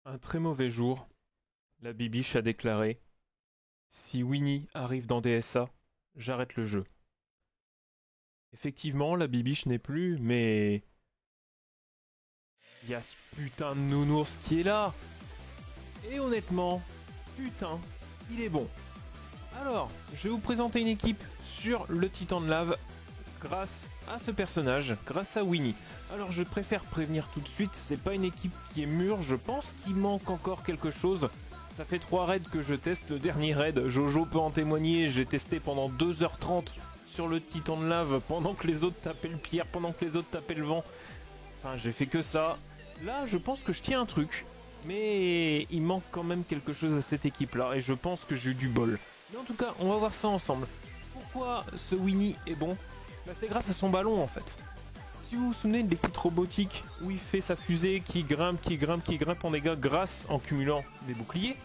Un très mauvais jour, la Bibiche a déclaré: si Winnie arrive dans DSA, j'arrête le jeu. Effectivement, la Bibiche n'est plus, mais il y a ce putain de nounours qui est là. Et honnêtement, putain, il est bon. Alors, je vais vous présenter une équipe sur le Titan de Lave grâce à ce personnage, grâce à Winnie. Alors je préfère prévenir tout de suite, c'est pas une équipe qui est mûre, je pense qu'il manque encore quelque chose. Ça fait 3 raids que je teste, le dernier raid, Jojo peut en témoigner, j'ai testé pendant 2h30 sur le Titan de Lave, pendant que les autres tapaient le pierre, pendant que les autres tapaient le vent. Enfin, j'ai fait que ça. Là, je pense que je tiens un truc, mais il manque quand même quelque chose à cette équipe-là, et je pense que j'ai eu du bol. Mais en tout cas, on va voir ça ensemble. Pourquoi ce Winnie est bon? Bah, c'est grâce à son ballon en fait. Si vous vous souvenez de l'équipe robotique où il fait sa fusée qui grimpe en dégâts grâce en cumulant des boucliers,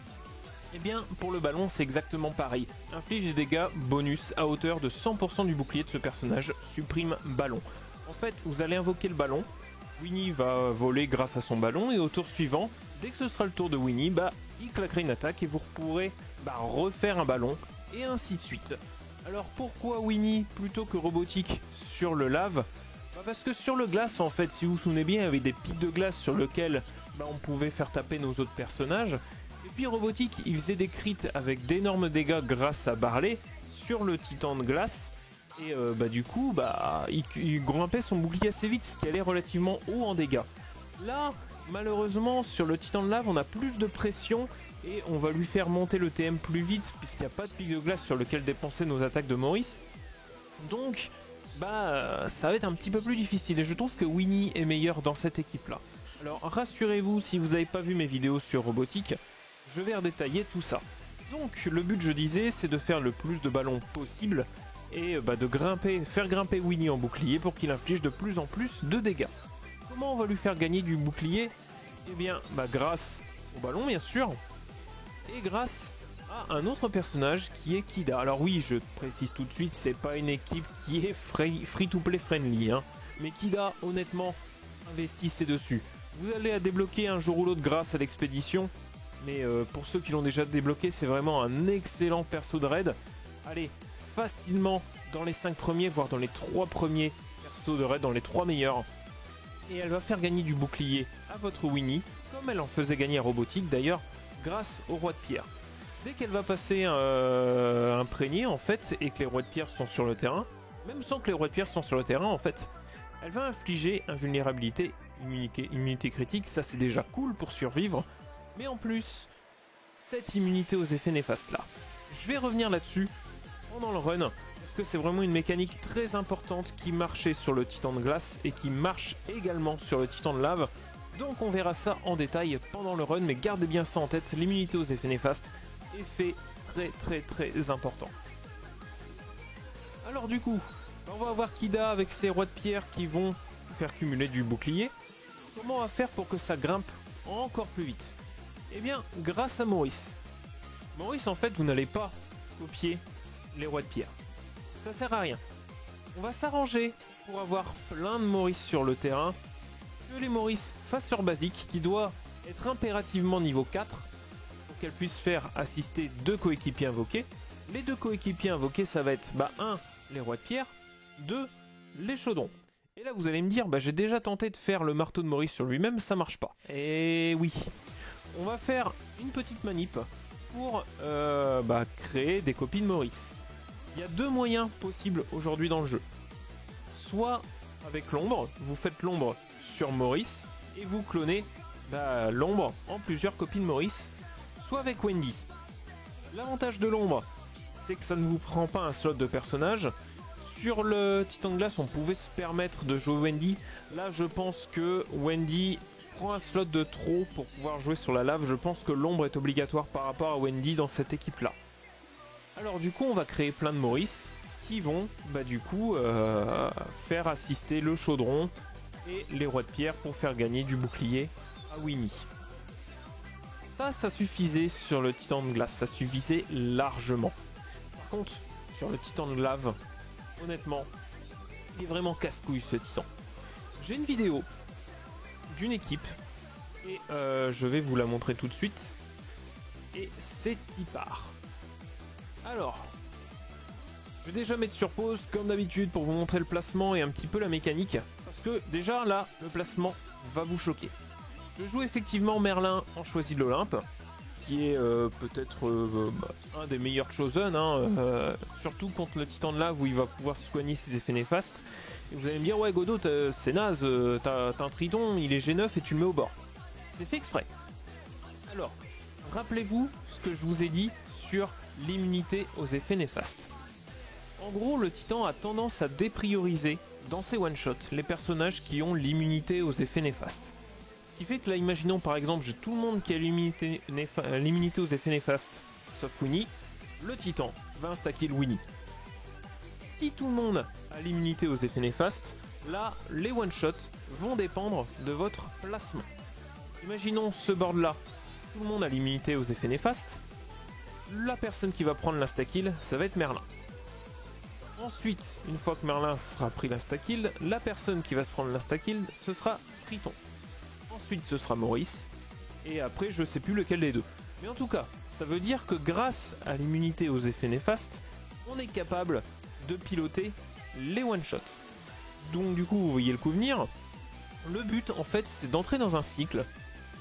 et bien pour le ballon c'est exactement pareil. Inflige des dégâts bonus à hauteur de 100% du bouclier de ce personnage, supprime ballon. En fait vous allez invoquer le ballon, Winnie va voler grâce à son ballon et au tour suivant, dès que ce sera le tour de Winnie, bah il claquera une attaque et vous pourrez refaire un ballon et ainsi de suite. Alors pourquoi Winnie plutôt que Robotique sur le lave? Parce que sur le glace en fait, si vous vous souvenez bien, il y avait des pics de glace sur lesquels on pouvait faire taper nos autres personnages. Et puis Robotique, il faisait des crits avec d'énormes dégâts grâce à Barley sur le titan de glace. Et du coup, il grimpait son bouclier assez vite, ce qui allait relativement haut en dégâts. Là, malheureusement, sur le titan de lave, on a plus de pression et on va lui faire monter le TM plus vite puisqu'il n'y a pas de pic de glace sur lequel dépenser nos attaques de Maurice. Donc, ça va être un petit peu plus difficile et je trouve que Winnie est meilleur dans cette équipe-là. Alors, rassurez-vous, si vous n'avez pas vu mes vidéos sur Robotique, je vais redétailler tout ça. Donc, le but, je disais, c'est de faire le plus de ballons possible et de faire grimper Winnie en bouclier pour qu'il inflige de plus en plus de dégâts. Comment on va lui faire gagner du bouclier? Eh bien, grâce au ballon, bien sûr, et grâce à un autre personnage qui est Kida. Alors oui, je précise tout de suite, c'est pas une équipe qui est free-to-play friendly, hein. Mais Kida, honnêtement, investissez dessus. Vous allez la débloquer un jour ou l'autre grâce à l'expédition, mais pour ceux qui l'ont déjà débloqué, c'est vraiment un excellent perso de raid. Allez, facilement dans les 5 premiers, voire dans les 3 premiers persos de raid, dans les 3 meilleurs. Et elle va faire gagner du bouclier à votre Winnie, comme elle en faisait gagner à Robotique d'ailleurs, grâce au roi de pierre. Dès qu'elle va passer imprégné en fait, et que les rois de pierre sont sur le terrain, même sans que les rois de pierre sont sur le terrain en fait, elle va infliger invulnérabilité, immunité critique, ça c'est déjà cool pour survivre, mais en plus, cette immunité aux effets néfastes là. Je vais revenir là-dessus pendant le run, parce que c'est vraiment une mécanique très importante qui marchait sur le titan de glace et qui marche également sur le titan de lave. Donc on verra ça en détail pendant le run, mais gardez bien ça en tête, l'immunité aux effets néfastes, effet très important. Alors du coup, on va avoir Kida avec ses rois de pierre qui vont faire cumuler du bouclier. Comment on va faire pour que ça grimpe encore plus vite? Eh bien, grâce à Maurice. Maurice, en fait, vous n'allez pas copier les rois de pierre. Ça sert à rien. On va s'arranger pour avoir plein de Maurice sur le terrain. Que les Maurice fassent leur basique, qui doit être impérativement niveau 4, pour qu'elle puisse faire assister 2 coéquipiers invoqués. Les 2 coéquipiers invoqués, ça va être 1. Les rois de pierre, 2. Les chaudrons. Et là vous allez me dire, j'ai déjà tenté de faire le marteau de Maurice sur lui-même, ça marche pas. Et oui, on va faire une petite manip pour créer des copies de Maurice. Il y a 2 moyens possibles aujourd'hui dans le jeu. Soit avec l'ombre, vous faites l'ombre sur Maurice et vous clonez l'ombre en plusieurs copies de Maurice, soit avec Wendy. L'avantage de l'ombre, c'est que ça ne vous prend pas un slot de personnage. Sur le Titan de glace, on pouvait se permettre de jouer Wendy. Là, je pense que Wendy prend un slot de trop pour pouvoir jouer sur la lave. Je pense que l'ombre est obligatoire par rapport à Wendy dans cette équipe-là. Alors du coup, on va créer plein de Maurice qui vont faire assister le chaudron et les rois de pierre pour faire gagner du bouclier à Winnie. Ça suffisait sur le titan de glace, ça suffisait largement. Par contre, sur le titan de lave, honnêtement, il est vraiment casse-couille ce titan. J'ai une vidéo d'une équipe Et je vais vous la montrer tout de suite. Et c'est y part. Alors, je vais déjà mettre sur pause comme d'habitude pour vous montrer le placement et un petit peu la mécanique. Parce que déjà là, le placement va vous choquer. Je joue effectivement Merlin en Choisi de l'Olympe, qui est peut-être un des meilleurs Chosen, surtout contre le Titan de Lave où il va pouvoir soigner ses effets néfastes. Et vous allez me dire, ouais Godot, c'est naze, t'as un Triton, il est G9 et tu le mets au bord. C'est fait exprès. Alors, rappelez-vous ce que je vous ai dit sur l'immunité aux effets néfastes. En gros, le Titan a tendance à déprioriser dans ses one-shots les personnages qui ont l'immunité aux effets néfastes. Ce qui fait que là, imaginons par exemple, j'ai tout le monde qui a l'immunité aux effets néfastes, sauf Winnie, le Titan va instacker le Winnie. Si tout le monde a l'immunité aux effets néfastes, là, les one-shots vont dépendre de votre placement. Imaginons ce board-là, tout le monde a l'immunité aux effets néfastes, la personne qui va prendre l'insta-kill, ça va être Merlin. Ensuite, une fois que Merlin sera pris l'insta-kill, la personne qui va se prendre l'insta-kill, ce sera Triton. Ensuite, ce sera Maurice. Et après, je sais plus lequel des deux. Mais en tout cas, ça veut dire que grâce à l'immunité aux effets néfastes, on est capable de piloter les one-shots. Donc du coup, vous voyez le coup venir. Le but, en fait, c'est d'entrer dans un cycle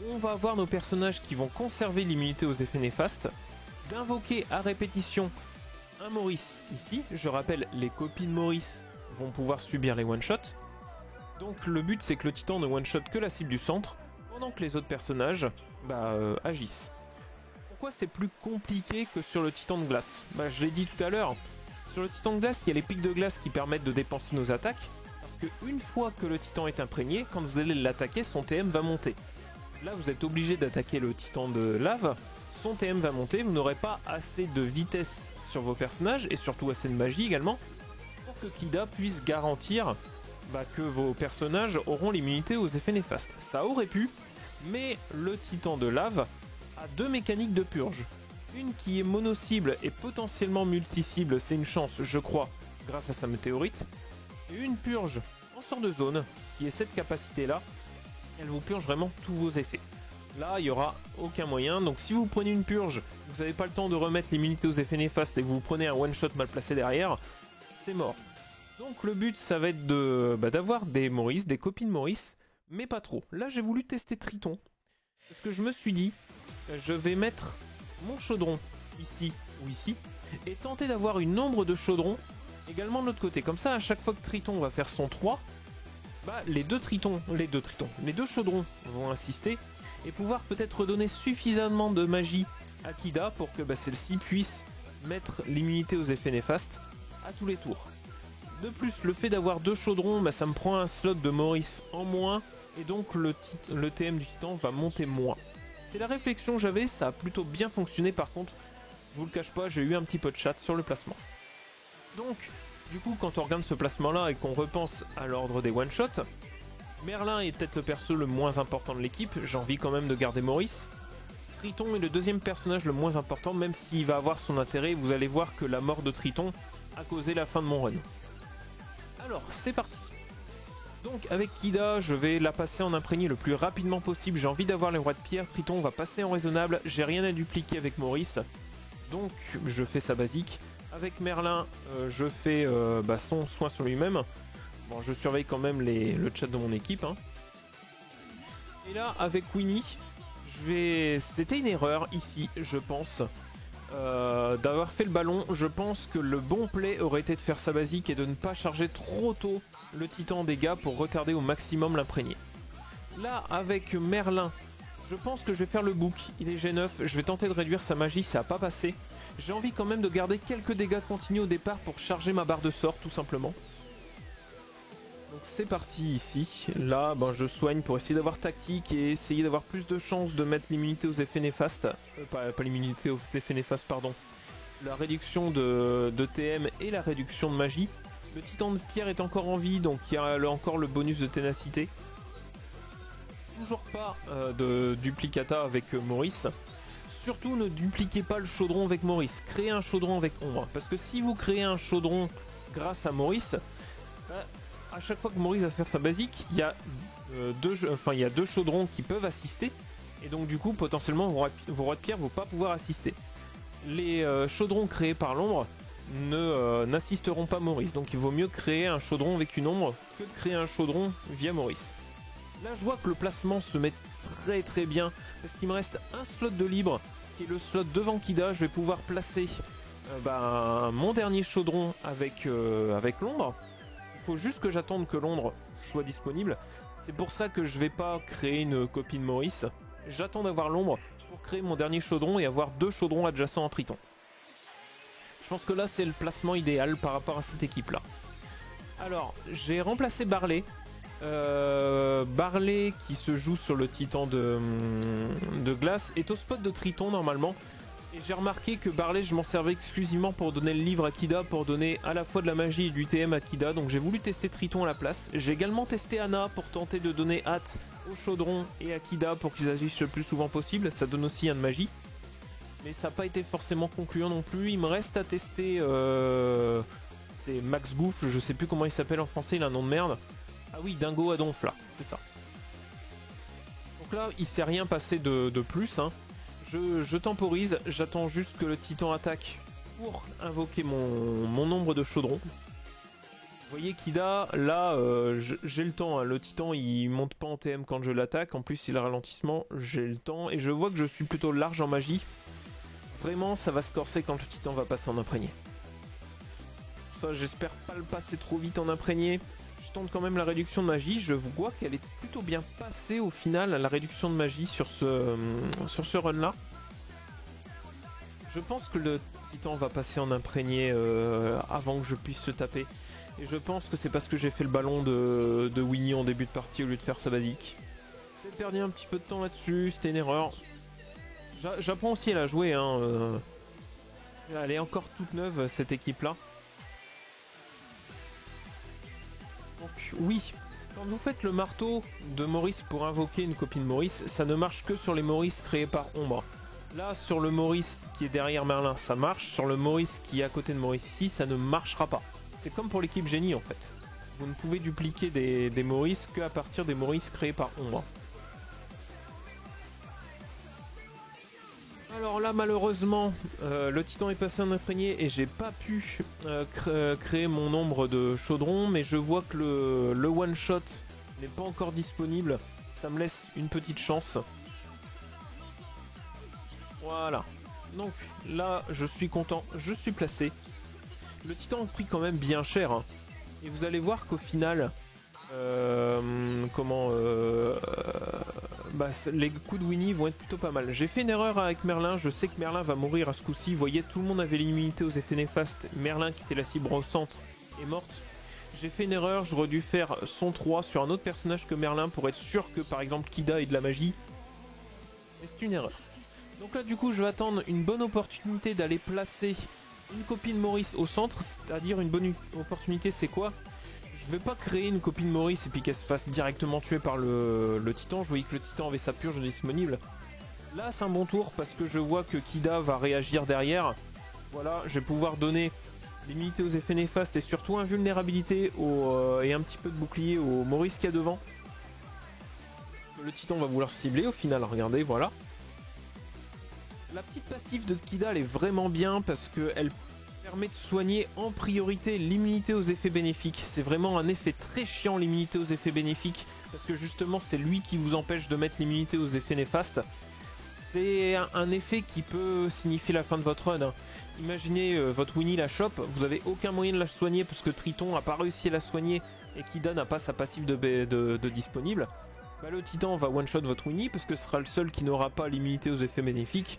où on va avoir nos personnages qui vont conserver l'immunité aux effets néfastes, d'invoquer à répétition un Maurice ici. Je rappelle, les copies de Maurice vont pouvoir subir les one-shots. Donc le but c'est que le Titan ne one-shot que la cible du centre, pendant que les autres personnages agissent. Pourquoi c'est plus compliqué que sur le Titan de glace? Je l'ai dit tout à l'heure, sur le Titan de glace, il y a les pics de glace qui permettent de dépenser nos attaques, parce que une fois que le Titan est imprégné, quand vous allez l'attaquer, son TM va monter. Là vous êtes obligé d'attaquer le Titan de lave, son TM va monter, vous n'aurez pas assez de vitesse sur vos personnages, et surtout assez de magie également, pour que Kida puisse garantir que vos personnages auront l'immunité aux effets néfastes. Ça aurait pu, mais le Titan de lave a deux mécaniques de purge. Une qui est mono-cible et potentiellement multi-cible, c'est une chance, je crois, grâce à sa météorite. Et une purge en sort de zone, qui est cette capacité-là, elle vous purge vraiment tous vos effets. Là, il n'y aura aucun moyen, donc si vous prenez une purge, vous n'avez pas le temps de remettre l'immunité aux effets néfastes et que vous prenez un one-shot mal placé derrière, c'est mort. Donc le but, ça va être d'avoir des Maurice, des copies de Maurice, mais pas trop. Là, j'ai voulu tester Triton, parce que je me suis dit, je vais mettre mon chaudron ici ou ici, et tenter d'avoir une ombre de chaudron également de l'autre côté. Comme ça, à chaque fois que Triton va faire son 3, les deux chaudrons vont insister, et pouvoir peut-être redonner suffisamment de magie à Kida pour que celle-ci puisse mettre l'immunité aux effets néfastes à tous les tours. De plus, le fait d'avoir deux chaudrons, ça me prend un slot de Maurice en moins, et donc le TM du Titan va monter moins. C'est la réflexion que j'avais, ça a plutôt bien fonctionné. Par contre, je vous le cache pas, j'ai eu un petit peu de chat sur le placement. Donc, du coup, quand on regarde ce placement-là et qu'on repense à l'ordre des one-shots, Merlin est peut-être le perso le moins important de l'équipe, j'ai envie quand même de garder Maurice. Triton est le deuxième personnage le moins important, même s'il va avoir son intérêt. Vous allez voir que la mort de Triton a causé la fin de mon run. Alors, c'est parti. Donc avec Kida, je vais la passer en imprégné le plus rapidement possible. J'ai envie d'avoir les rois de pierre. Triton va passer en raisonnable. J'ai rien à dupliquer avec Maurice. Donc je fais sa basique. Avec Merlin, je fais son soin sur lui-même. Bon, je surveille quand même le chat de mon équipe. Et là, avec Winnie, c'était une erreur ici, je pense. D'avoir fait le ballon, je pense que le bon play aurait été de faire sa basique et de ne pas charger trop tôt le Titan en dégâts pour retarder au maximum l'imprégné. Là, avec Merlin, je pense que je vais faire le book. Il est G9, je vais tenter de réduire sa magie, ça n'a pas passé. J'ai envie quand même de garder quelques dégâts continus au départ pour charger ma barre de sort, tout simplement. Donc c'est parti ici. Là, je soigne pour essayer d'avoir tactique et essayer d'avoir plus de chances de mettre l'immunité aux effets néfastes. Pas l'immunité aux effets néfastes, pardon. La réduction de TM et la réduction de magie. Le Titan de pierre est encore en vie, donc il y a encore le bonus de ténacité. Toujours pas de duplicata avec Maurice. Surtout ne dupliquez pas le chaudron avec Maurice. Créez un chaudron avec Ombre. Parce que si vous créez un chaudron grâce à Maurice, à chaque fois que Maurice va faire sa basique, il y a deux chaudrons qui peuvent assister. Et donc du coup, potentiellement, vos rois de pierre ne vont pas pouvoir assister. Les chaudrons créés par l'ombre n'assisteront pas Maurice. Donc il vaut mieux créer un chaudron avec une ombre que de créer un chaudron via Maurice. Là, je vois que le placement se met très très bien. Parce qu'il me reste un slot de libre, qui est le slot devant Kida. Je vais pouvoir placer mon dernier chaudron avec l'ombre. Il faut juste que j'attende que l'ombre soit disponible. C'est pour ça que je vais pas créer une copie de Maurice. J'attends d'avoir l'ombre pour créer mon dernier chaudron et avoir 2 chaudrons adjacents en Triton. Je pense que là c'est le placement idéal par rapport à cette équipe là. Alors j'ai remplacé Barley. Barley qui se joue sur le titan de glace est au spot de Triton normalement. Et j'ai remarqué que Barley je m'en servais exclusivement pour donner le livre à Kida, pour donner à la fois de la magie et du TM à Kida. Donc j'ai voulu tester Triton à la place. J'ai également testé Anna pour tenter de donner hâte au chaudron et à Kida pour qu'ils agissent le plus souvent possible. Ça donne aussi un de magie. Mais ça n'a pas été forcément concluant non plus. Il me reste à tester... c'est Max Gouffle, je sais plus comment il s'appelle en français, il a un nom de merde. Ah oui, Dingo à Donf là, c'est ça. Donc là, il s'est rien passé de plus. Hein. Je temporise, j'attends juste que le titan attaque pour invoquer mon nombre de chaudrons. Vous voyez Kida, là, j'ai le temps. Hein. Le titan, il monte pas en TM quand je l'attaque. En plus, il a ralentissement, j'ai le temps. Et je vois que je suis plutôt large en magie. Vraiment, ça va se corser quand le titan va passer en imprégné. Ça, j'espère pas le passer trop vite en imprégné. Je tente quand même la réduction de magie. Je vois qu'elle est plutôt bien passée au final, la réduction de magie sur ce run là. Je pense que le titan va passer en imprégné avant que je puisse se taper. Et je pense que c'est parce que j'ai fait le ballon de Winnie en début de partie au lieu de faire sa basique. J'ai perdu un petit peu de temps là-dessus, c'était une erreur. J'apprends aussi à la jouer. Hein, elle est encore toute neuve cette équipe là. Donc oui, quand vous faites le marteau de Maurice pour invoquer une copie de Maurice, ça ne marche que sur les Maurice créés par Ombre. Là, sur le Maurice qui est derrière Merlin, ça marche. Sur le Maurice qui est à côté de Maurice ici, ça ne marchera pas. C'est comme pour l'équipe génie en fait. Vous ne pouvez dupliquer des Maurice qu'à partir des Maurice créés par Ombre. Alors là malheureusement le titan est passé en imprégné et j'ai pas pu créer mon nombre de chaudrons, mais je vois que le one shot n'est pas encore disponible, ça me laisse une petite chance. Voilà, donc là je suis content, je suis placé. Le titan a pris quand même bien cher hein. Et vous allez voir qu'au final les coups de Winnie vont être plutôt pas mal. J'ai fait une erreur avec Merlin, je sais que Merlin va mourir à ce coup-ci. Vous voyez, tout le monde avait l'immunité aux effets néfastes. Merlin qui était la cible au centre est morte. J'ai fait une erreur, j'aurais dû faire son 3 sur un autre personnage que Merlin pour être sûr que par exemple Kida ait de la magie. Mais c'est une erreur. Donc là du coup je vais attendre une bonne opportunité d'aller placer une copie de Maurice au centre. C'est-à-dire une bonne opportunité, c'est quoi? Je vais pas créer une copie de Maurice et puis qu'elle se fasse directement tuer par le titan. Je voyais que le titan avait sa purge disponible. Là c'est un bon tour parce que je vois que Kida va réagir derrière. Voilà, je vais pouvoir donner l'immunité aux effets néfastes et surtout invulnérabilité et un petit peu de bouclier au Maurice qu'il y a devant. Le titan va vouloir cibler au final, regardez, voilà. La petite passive de Kida elle est vraiment bien parce qu'elle permet de soigner en priorité l'immunité aux effets bénéfiques. C'est vraiment un effet très chiant l'immunité aux effets bénéfiques parce que justement c'est lui qui vous empêche de mettre l'immunité aux effets néfastes. C'est un effet qui peut signifier la fin de votre run. Hein. Imaginez votre Winnie la chope, vous avez aucun moyen de la soigner parce que Triton n'a pas réussi à la soigner et Kida n'a pas sa passive de disponible. Bah, le Titan va one shot votre Winnie parce que ce sera le seul qui n'aura pas l'immunité aux effets bénéfiques.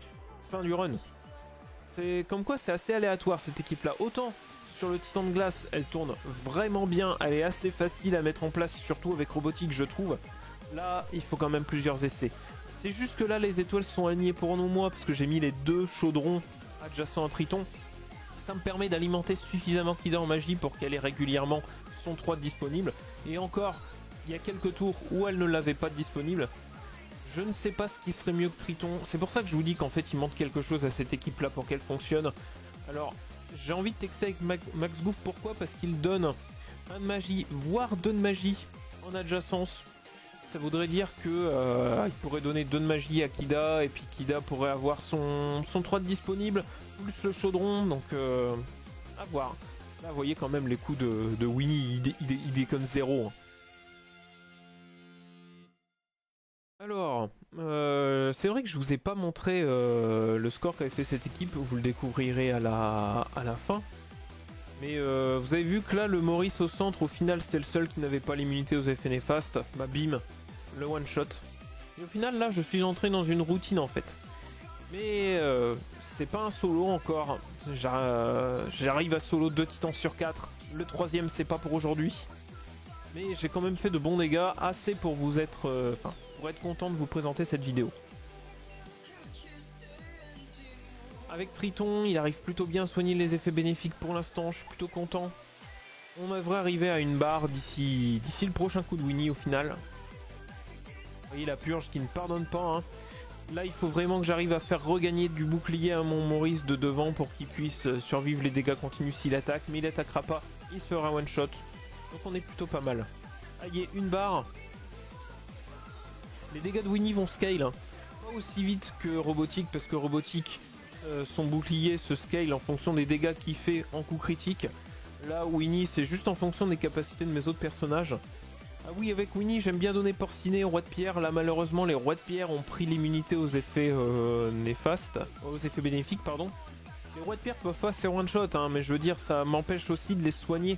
Fin du run. C'est comme quoi c'est assez aléatoire cette équipe là. Autant sur le Titan de glace elle tourne vraiment bien, elle est assez facile à mettre en place, surtout avec robotique je trouve. Là il faut quand même plusieurs essais. C'est juste que là les étoiles sont alignées pour nous moi parce que j'ai mis les 2 chaudrons adjacents à Triton. Ça me permet d'alimenter suffisamment Kida en magie pour qu'elle ait régulièrement son 3 disponible. Et encore, il y a quelques tours où elle ne l'avait pas disponible. Je ne sais pas ce qui serait mieux que Triton. C'est pour ça que je vous dis qu'en fait il manque quelque chose à cette équipe là pour qu'elle fonctionne. Alors j'ai envie de texter avec Max Gouffle, pourquoi? Parce qu'il donne un de magie, voire 2 de magie en adjacence. Ça voudrait dire que il pourrait donner 2 de magie à Kida, et puis Kida pourrait avoir son 3 de disponible, plus le chaudron, donc à voir. Là, vous voyez quand même les coups de Winnie, il déconne 0. Hein. Alors, c'est vrai que je vous ai pas montré le score qu'avait fait cette équipe, vous le découvrirez à la fin. Mais vous avez vu que là, le Maurice au centre, au final, c'était le seul qui n'avait pas l'immunité aux effets néfastes. Bah bim, le one shot. Et au final, là, je suis entré dans une routine en fait. Mais c'est pas un solo encore. J'arrive à solo 2 titans sur 4. Le 3ème, c'est pas pour aujourd'hui. Mais j'ai quand même fait de bons dégâts, assez pour vous être... pour être content de vous présenter cette vidéo. Avec Triton, il arrive plutôt bien à soigner les effets bénéfiques pour l'instant, je suis plutôt content. On devrait arriver à une barre d'ici le prochain coup de Winnie au final. Vous voyez la purge qui ne pardonne pas. Hein. Là, il faut vraiment que j'arrive à faire regagner du bouclier à mon Maurice de devant pour qu'il puisse survivre les dégâts continus s'il attaque. Mais il attaquera pas, il se fera one shot. Donc on est plutôt pas mal. Aïe, une barre. Les dégâts de Winnie vont scale. Hein. Pas aussi vite que Robotique, parce que Robotique... son bouclier se scale en fonction des dégâts qu'il fait en coup critique. Là, Winnie, c'est juste en fonction des capacités de mes autres personnages. Ah oui, avec Winnie, j'aime bien donner Porcinet au roi de pierre. Là, malheureusement, les rois de pierre ont pris l'immunité aux effets néfastes, aux effets bénéfiques, pardon. Les rois de pierre peuvent pas faire one shot, hein, mais je veux dire, ça m'empêche aussi de les soigner,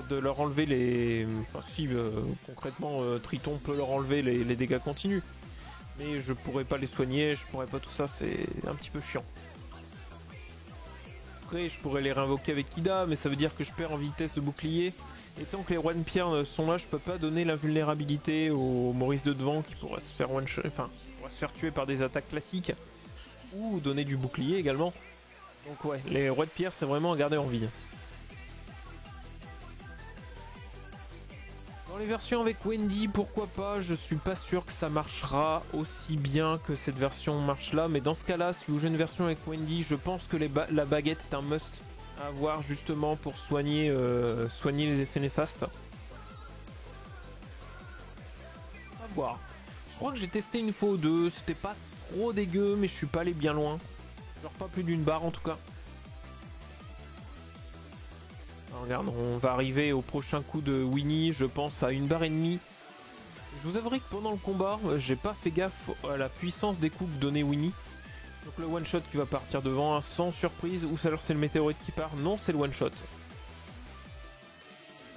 de leur enlever les... Enfin, si, concrètement, Triton peut leur enlever les dégâts continus. Mais je pourrais pas les soigner, je pourrais pas tout ça, c'est un petit peu chiant. Après, je pourrais les réinvoquer avec Kida, mais ça veut dire que je perds en vitesse de bouclier. Et tant que les rois de pierre sont là, je peux pas donner l'invulnérabilité au Maurice de devant qui pourrait se faire pourrait se faire tuer par des attaques classiques. Ou donner du bouclier également. Donc ouais, les rois de pierre, c'est vraiment à garder en vie. Dans les versions avec Wendy, pourquoi pas, je suis pas sûr que ça marchera aussi bien que cette version marche là, mais dans ce cas là, si vous jouez une version avec Wendy, je pense que la baguette est un must à avoir justement pour soigner les effets néfastes. À voir. Je crois que j'ai testé une fois ou deux, c'était pas trop dégueu, mais je suis pas allé bien loin. Genre pas plus d'une barre en tout cas. Regarde, on va arriver au prochain coup de Winnie, je pense à 1 barre et demie. Je vous avouerai que pendant le combat, j'ai pas fait gaffe à la puissance des coups que donnait Winnie. Donc le one shot qui va partir devant, hein, sans surprise, ou alors c'est le météorite qui part. Non, c'est le one shot.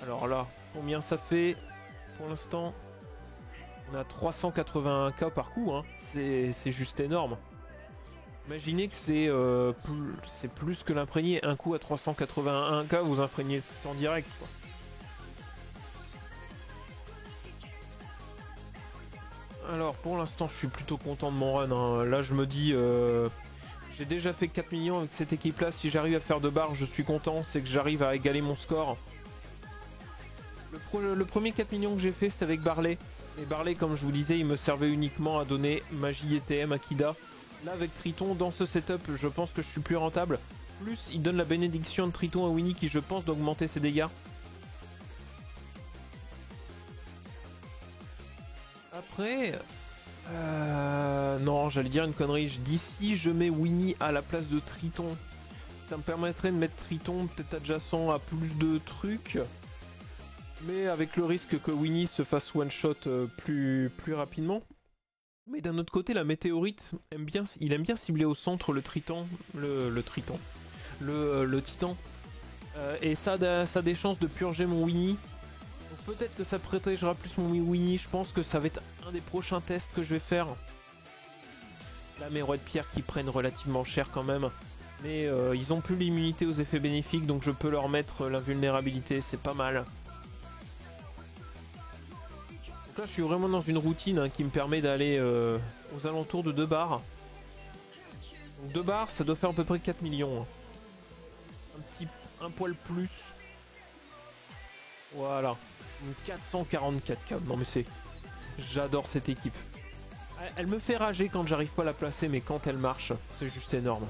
Alors là, combien ça fait pour l'instant? On a 381k par coup, hein. C'est juste énorme. Imaginez que c'est plus que l'imprégné. Un coup à 381k, vous imprégnez tout en direct, quoi. Alors pour l'instant je suis plutôt content de mon run, hein. Là je me dis j'ai déjà fait 4 millions avec cette équipe là. Si j'arrive à faire 2 barres, je suis content. C'est que j'arrive à égaler mon score. Le premier 4 millions que j'ai fait, c'était avec Barley. Et Barley, comme je vous disais, il me servait uniquement à donner magie ETM à Kida. Là avec Triton, dans ce setup, je pense que je suis plus rentable. Plus il donne la bénédiction de Triton à Winnie qui je pense d'augmenter ses dégâts. Après... non, j'allais dire une connerie. Je dis si je mets Winnie à la place de Triton, ça me permettrait de mettre Triton peut-être adjacent à plus de trucs. Mais avec le risque que Winnie se fasse one-shot plus rapidement. Mais d'un autre côté, la météorite il aime bien cibler au centre le Triton, le Titan. Et ça a des chances de purger mon Winnie. Donc peut-être que ça protégera plus mon Winnie. Je pense que ça va être un des prochains tests que je vais faire. Là, mes rois de pierre qui prennent relativement cher quand même. Mais ils ont plus l'immunité aux effets bénéfiques, donc je peux leur mettre l'invulnérabilité, c'est pas mal. Donc là je suis vraiment dans une routine, hein, qui me permet d'aller aux alentours de 2 barres. Donc 2 barres, ça doit faire à peu près 4 millions. Un poil plus. Voilà. 444k. Non mais c'est... J'adore cette équipe. Elle me fait rager quand j'arrive pas à la placer, mais quand elle marche, c'est juste énorme.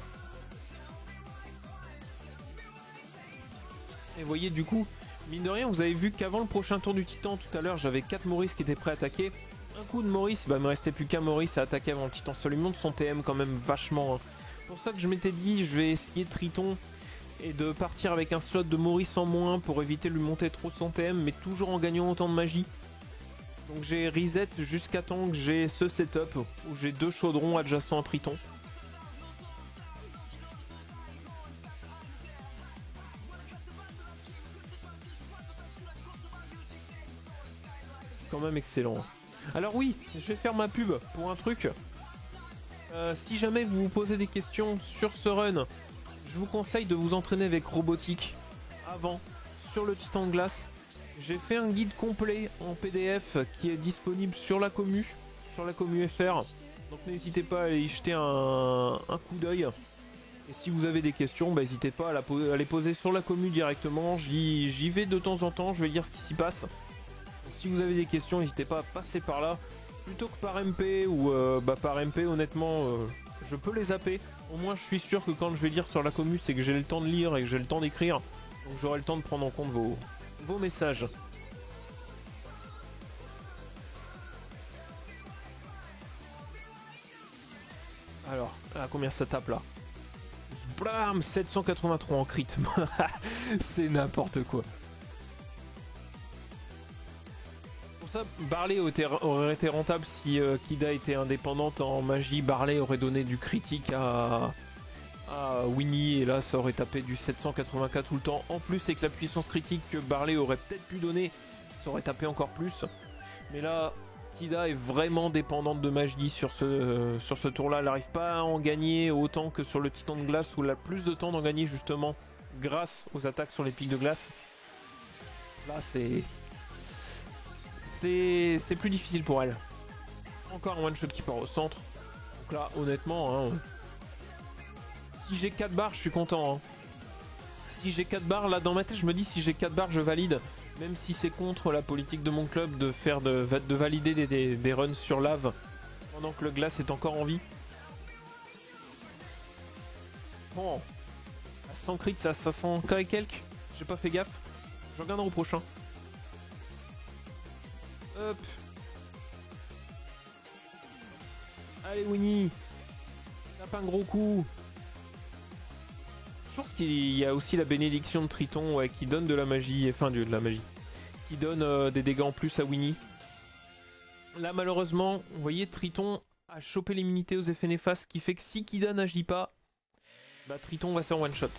Et vous voyez, du coup, mine de rien, vous avez vu qu'avant le prochain tour du Titan, tout à l'heure, j'avais 4 Maurice qui étaient prêts à attaquer. Un coup de Maurice, bah il me restait plus qu'un Maurice à attaquer avant le Titan. Ça lui monte son TM quand même vachement. Hein. C'est pour ça que je m'étais dit, je vais essayer de Triton et de partir avec un slot de Maurice en moins pour éviter de lui monter trop son TM, mais toujours en gagnant autant de magie. Donc j'ai reset jusqu'à temps que j'ai ce setup où j'ai 2 chaudrons adjacents à Triton. C'est quand même excellent. Alors oui, je vais faire ma pub pour un truc. Si jamais vous vous posez des questions sur ce run, je vous conseille de vous entraîner avec Robotique avant, sur le Titan de glace. J'ai fait un guide complet en PDF qui est disponible sur la commu FR. Donc n'hésitez pas à aller y jeter un coup d'œil. Et si vous avez des questions, bah, n'hésitez pas à les poser sur la commu directement. J'y vais de temps en temps, je vais lire ce qui s'y passe. Donc, si vous avez des questions, n'hésitez pas à passer par là. Plutôt que par MP ou par MP, honnêtement, je peux les zapper. Au moins, je suis sûr que quand je vais lire sur la commu, c'est que j'ai le temps de lire et que j'ai le temps d'écrire. Donc j'aurai le temps de prendre en compte vos messages. Alors, à combien ça tape là? Blam, 783 en crit. C'est n'importe quoi. Pour ça, Barley aurait été rentable si Kida était indépendante en magie. Barley aurait donné du critique à Winnie et là ça aurait tapé du 784 tout le temps. En plus avec la puissance critique que Barley aurait peut-être pu donner, ça aurait tapé encore plus. Mais là, Kida est vraiment dépendante de magie sur ce tour-là. Elle n'arrive pas à en gagner autant que sur le Titan de glace où elle a plus de temps d'en gagner justement grâce aux attaques sur les pics de glace. Là c'est plus difficile pour elle. Encore un one-shot qui part au centre. Donc là honnêtement... Hein, si j'ai 4 barres, je suis content. Hein. Si j'ai 4 barres, là dans ma tête, je me dis si j'ai 4 barres, je valide. Même si c'est contre la politique de mon club de faire de valider des runs sur lave pendant que le glace est encore en vie. Bon, à 100 crits, c'est à 500k et quelques. J'ai pas fait gaffe. Je regarderai au prochain. Hop. Allez Winnie. Tape un gros coup. Je pense qu'il y a aussi la bénédiction de Triton ouais, qui donne de la magie, enfin de la magie, qui donne des dégâts en plus à Winnie. Là malheureusement, vous voyez Triton a chopé l'immunité aux effets néfastes, ce qui fait que si Kida n'agit pas, bah Triton va se faire one shot.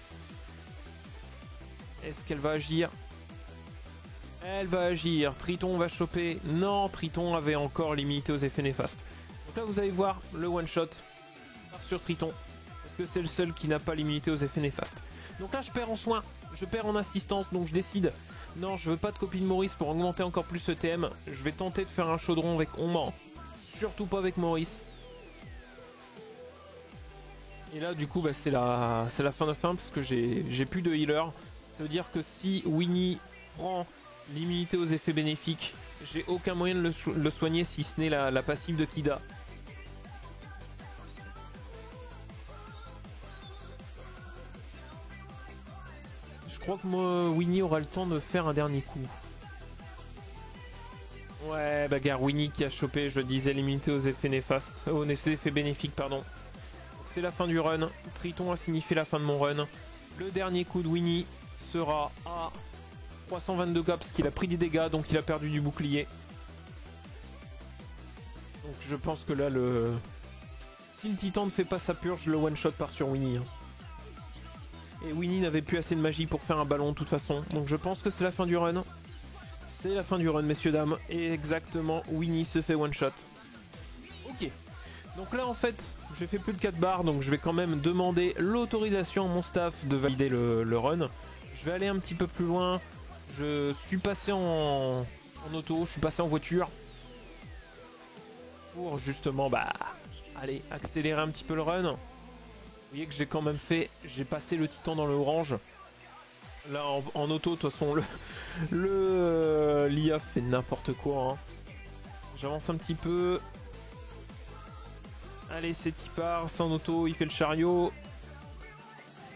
Est-ce qu'elle va agir? Elle va agir, Triton va choper. Non, Triton avait encore l'immunité aux effets néfastes. Donc là vous allez voir le one shot sur Triton. Que c'est le seul qui n'a pas l'immunité aux effets néfastes. Donc là je perds en soins, je perds en assistance, donc je décide, non je veux pas de copie de Maurice pour augmenter encore plus ce TM, je vais tenter de faire un chaudron avec Omban, surtout pas avec Maurice. Et là du coup bah, c'est la fin de fin parce que j'ai plus de healer, ça veut dire que si Winnie prend l'immunité aux effets bénéfiques, j'ai aucun moyen de le soigner si ce n'est la passive de Kida. Je crois que moi, Winnie aura le temps de faire un dernier coup. Ouais, bagarre Winnie qui a chopé, je le disais, l'immunité aux effets néfastes, aux effets bénéfiques, pardon. C'est la fin du run. Triton a signifié la fin de mon run. Le dernier coup de Winnie sera à 322k parce qu'il a pris des dégâts, donc il a perdu du bouclier. Donc je pense que là, si le Titan ne fait pas sa purge, le one-shot part sur Winnie. Et Winnie n'avait plus assez de magie pour faire un ballon de toute façon. Donc je pense que c'est la fin du run. C'est la fin du run, messieurs, dames. Et exactement, Winnie se fait one shot. Ok. Donc là, en fait, j'ai fait plus de 4 barres. Donc je vais quand même demander l'autorisation à mon staff de valider le run. Je vais aller un petit peu plus loin. Je suis passé en auto, je suis passé en voiture. Pour justement, bah, aller accélérer un petit peu le run. Vous voyez que j'ai quand même fait, j'ai passé le Titan dans le orange. Là en auto, de toute façon, l'IA fait n'importe quoi. Hein. J'avance un petit peu. Allez, c'est Tipar, c'est en auto, il fait le chariot.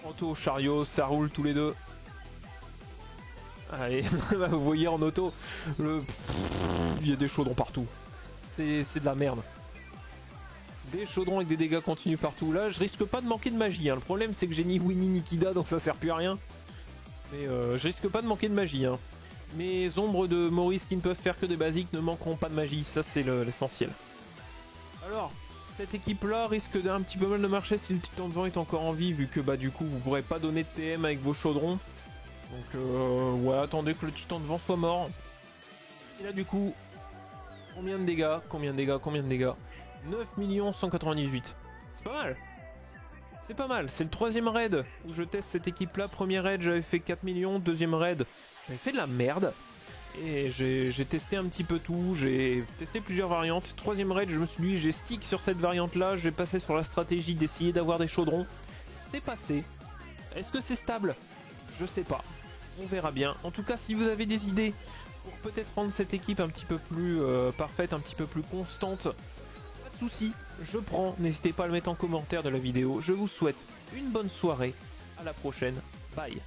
Auto, chariot, ça roule tous les deux. Allez, vous voyez en auto, il y a des chaudrons partout. C'est de la merde. Des chaudrons avec des dégâts continus partout. Là, je risque pas de manquer de magie. Hein. Le problème, c'est que j'ai ni Winnie ni Kida, donc ça sert plus à rien. Mais je risque pas de manquer de magie. Hein. Mes ombres de Maurice qui ne peuvent faire que des basiques ne manqueront pas de magie. Ça, c'est l'essentiel. Alors, cette équipe-là risque d'un petit peu mal de marcher si le titan de vent est encore en vie, vu que bah du coup, vous pourrez pas donner de TM avec vos chaudrons. Donc, ouais, attendez que le titan de vent soit mort. Et là, du coup, combien de dégâts? Combien de dégâts? Combien de dégâts? 9 198. C'est pas mal. C'est pas mal. C'est le troisième raid où je teste cette équipe-là. Premier raid, j'avais fait 4 millions. Deuxième raid, j'avais fait de la merde. Et j'ai testé un petit peu tout. J'ai testé plusieurs variantes. Troisième raid, je me suis dit, j'ai stick sur cette variante-là. Je vais passer sur la stratégie d'essayer d'avoir des chaudrons. C'est passé. Est-ce que c'est stable? Je sais pas. On verra bien. En tout cas, si vous avez des idées pour peut-être rendre cette équipe un petit peu plus parfaite, un petit peu plus constante, pas de soucis, je prends. N'hésitez pas à le mettre en commentaire de la vidéo. Je vous souhaite une bonne soirée. À la prochaine. Bye.